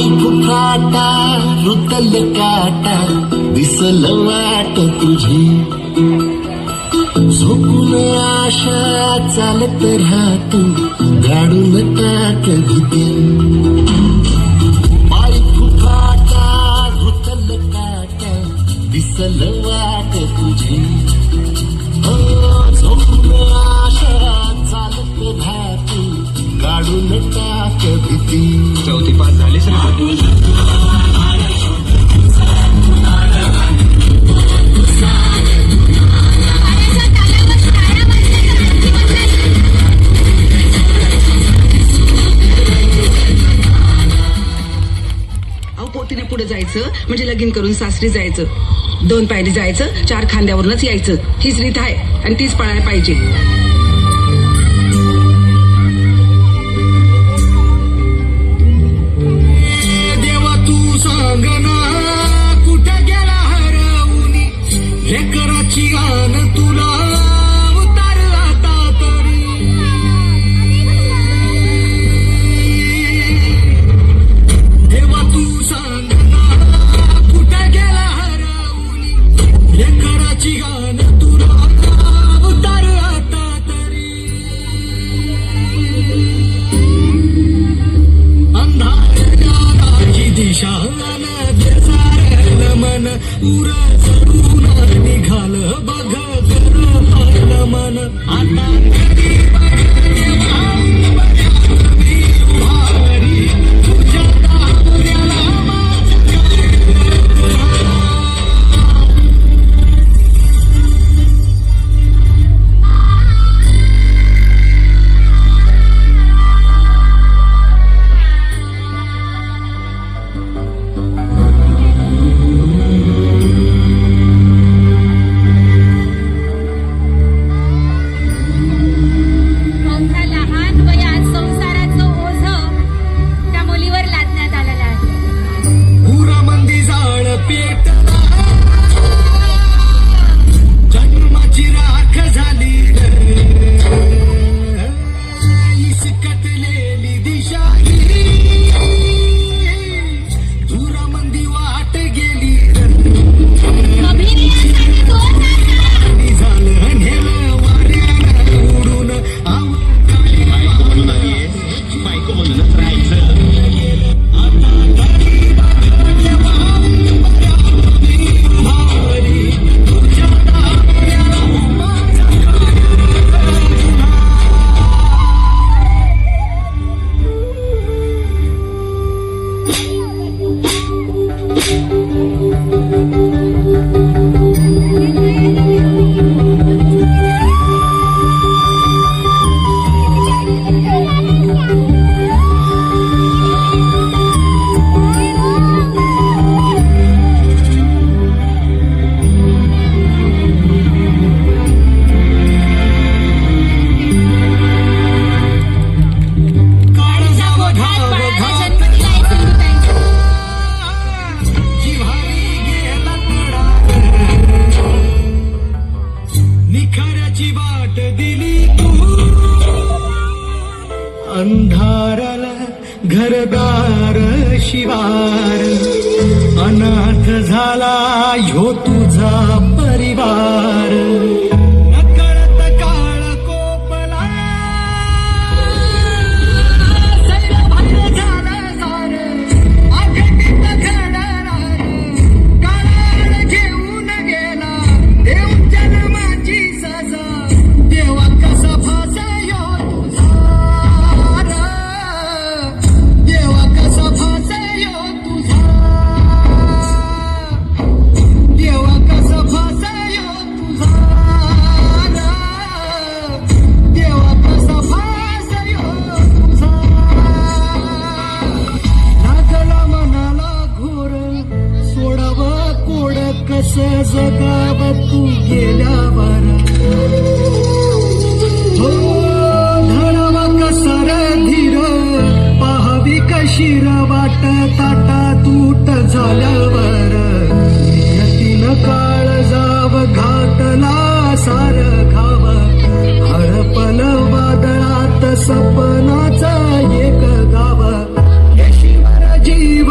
फुफाटा रुतल काटा दिसल वाट तुझी झोपून आशा चालत राहतो गाडून टाक भीती पाय फुफाटा रुतल काटा दिसल वाट तुझी झोपून आशा चालत राहतो गाडून टाक भीती 4थी पास झालीस रे पोतीने पुढे जायचं म्हणजे लगीन करून सासरी जायचं 2 पायरी जायचं 4 खांद्यावरूनच यायचं हीच रीत आहे आणि तीच पाळायला पाहिजे. देवा तू सांग ना कुठं गेला हरवूनी हे कराची आन तुला उतार आता तरी देवा तू सांग ना कुठं गेला हरवूनी हे कराची आन तुला उतार आता तरी अंधाराची दिशा मन उर चढून निघाल बघ कर मन आता जन्माची राख झाली इसकटलेली दिशा धुरामंदी वाट गेली झालं नेलं वाऱ्यानं उडून बायको म्हणून आलीये बायको म्हणूनच राहायचं. निखऱ्याची वाट दिली तू अंधाराला घरदार शिवार अनाथ झाला ह्यो तुझा परिवार नकळत काळ कोपला सैरभर झालं सार अघटित घडणार काळाळ घेऊन गेला देव जन्माची सजा देवा कसा फासयो तुझा देवा कसा फासयो तुझा देवा कसा फासयो तुझा देवा कसा फासयो तुझा लागला मनाला घोर सोडावा कोड कस जगाव तू गेल्यावर हो धरावा कसर धीर पाहावी कशीर वाट ताटा तूट झाल्यावर यतीन काळ जाव घातला सार खाव हरपल वादळात सपनाचा एक गाव यशीवर जीव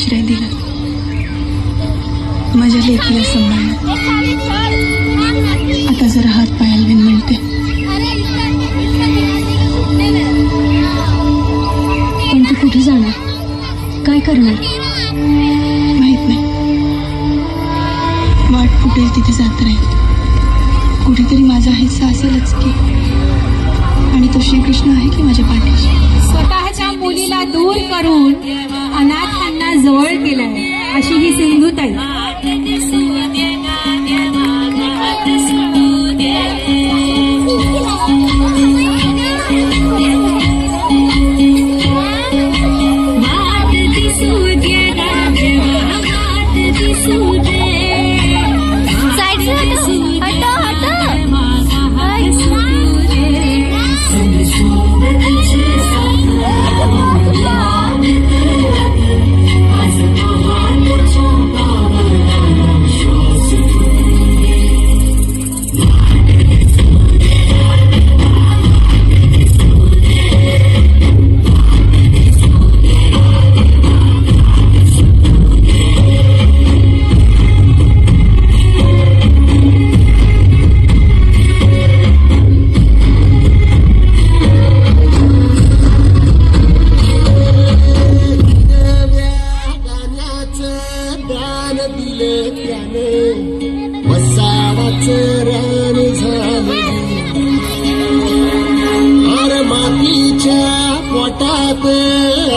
आश्रय दिला, माझ्या लेकीला सांभाळलं. आता जरा हात पायाला मिळते. पण तू कुठे जाणार, काय करणार? माहित नाही. वाट फुटेल तिथे जात राहील. कुठेतरी माझा हिस्सा असेलच की. आणि तो श्रीकृष्ण आहे की माझ्या पाठीशी. स्वतःच्या मुलीला दूर करून अनाथांना जवळ केलंय अशी ही सिंधुताई.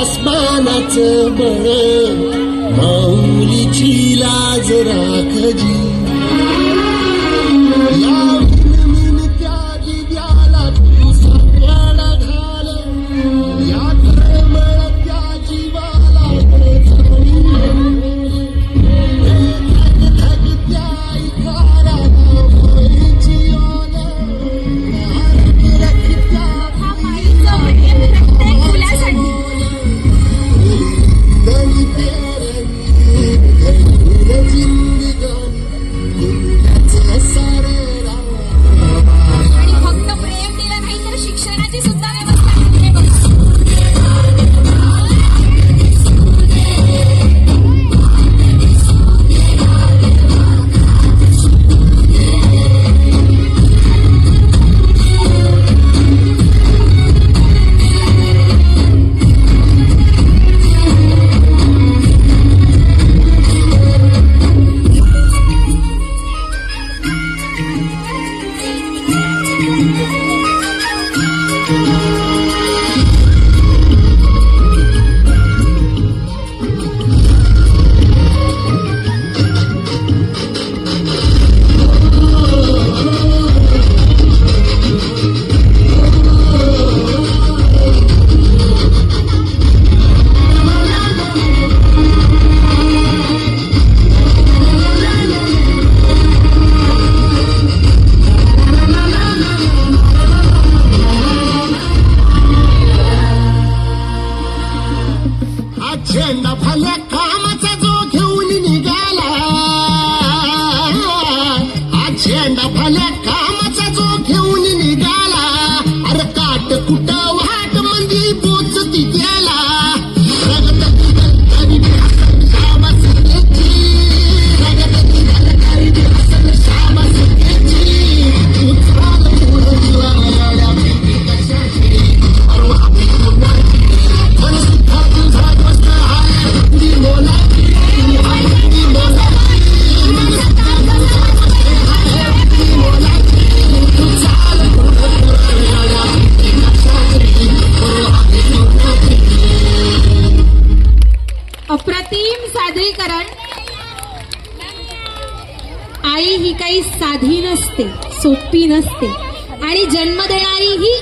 अस्मानाचं बळ माऊलीची लाज राखजी. त्या दिव्याला तू सापळा घाल, या तळमळत्या जीवाला धगधगत्या इकाराला माईची ओल, फक्त प्रेम दिलं नाही तर शिक्षणाची सुद्धा व्यवस्था केली बघ. झेंडा फल्या कामाचा जो घेऊन निघाला, आज झेंडा फल्या कामाचा जो घेऊन निघाला. अरे काट कुठं वाट मंदी पोचती त्याला. अप्रतिम सादरीकरण. आई ही काही साधी नसते, सोपी नसते आणि जन्म देणारी ही